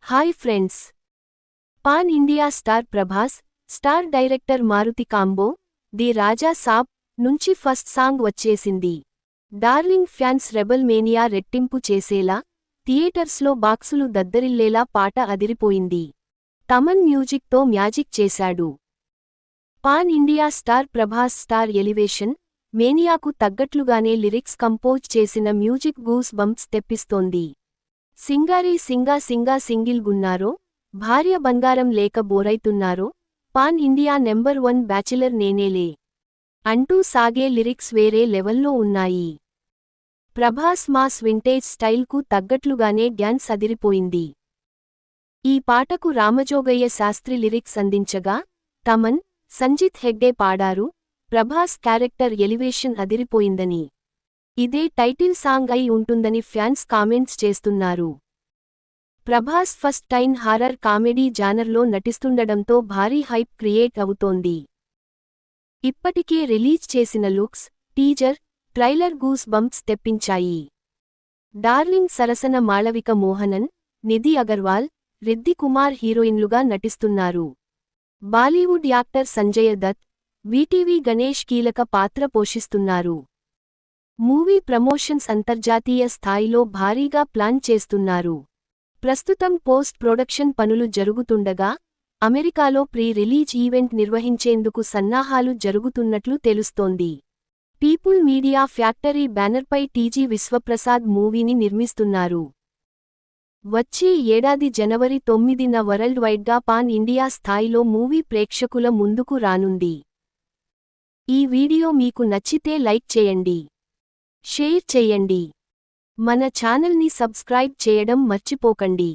Hi friends. Pan India star Prabhas, star director Maruthi combo, the Raja Saab నుంచి first song వచ్చేసింది. Darling fans rebel mania రెట్టింపు చేసేలా, థియేటర్స్లో బాక్సులు దద్దరిల్లేలా పాట అదిరిపోయింది. తమన్ మ్యూజిక్తో మ్యాజిక్ చేశాడు. Pan India star Prabhas star elevation, మేనియాకు తగ్గట్లుగానే లిరిక్స్ కంపోజ్ చేసిన మ్యూజిక్ గూస్ బంప్స్ తెప్పిస్తోంది. సింగారీ సింగా సింగా సింగిల్ గున్నారో, భార్య బంగారం లేక బోరైతున్నారో, పాన్ ఇండియా నెంబర్ 1 బ్యాచిలర్ నేనేలే అంటూ సాగే లిరిక్స్ వేరే లెవెల్లో ఉన్నాయి. ప్రభాస్ మాస్ వింటేజ్ స్టైల్కు తగ్గట్లుగానే డ్యాన్స్ అదిరిపోయింది. ఈ పాటకు రామజోగయ్య శాస్త్రి లిరిక్స్ అందించగా, తమన్, సంజిత్ హెగ్డే పాడారు. ప్రభాస్ క్యారెక్టర్ ఎలివేషన్ అదిరిపోయిందని, ఇదే టైటిల్ సాంగ్ అయి ఉంటుందని ఫ్యాన్స్ కామెంట్స్ చేస్తున్నారు. Prabhas first time horror comedy జానర్లో నటిస్తుండడంతో భారీ హైప్ క్రియేట్ అవుతోంది. ఇప్పటికే రిలీజ్ చేసిన looks, teaser, trailer goose bumps తెప్పించాయి. డార్లింగ్ సరసన మాళవిక మోహనన్, నిధి అగర్వాల్, రిద్ది కుమార్ హీరోయిన్లుగా నటిస్తున్నారు. బాలీవుడ్ యాక్టర్ సంజయ దత్, వీటీవీ గణేష్ కీలక పాత్ర పోషిస్తున్నారు. మూవీ ప్రమోషన్స్ అంతర్జాతీయ స్థాయిలో భారీగా ప్లాన్ చేస్తున్నారు. ప్రస్తుతం పోస్ట్ ప్రొడక్షన్ పనులు జరుగుతుండగా, అమెరికాలో ప్రీ రిలీజ్ ఈవెంట్ నిర్వహించేందుకు సన్నాహాలు జరుగుతున్నట్లు తెలుస్తోంది. పీపుల్ మీడియా ఫ్యాక్టరీ బ్యానర్పై టీజీ విశ్వప్రసాద్ మూవీని నిర్మిస్తున్నారు. వచ్చే ఏడాది జనవరి 9న వరల్డ్ వైడ్గా పాన్ ఇండియా స్థాయిలో మూవీ ప్రేక్షకుల ముందుకు రానుంది. ఈ వీడియో మీకు నచ్చితే లైక్ చేయండి, షేర్ చేయండి. మన ఛానల్ని సబ్స్క్రైబ్ చేయడం మర్చిపోకండి.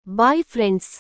Bye friends.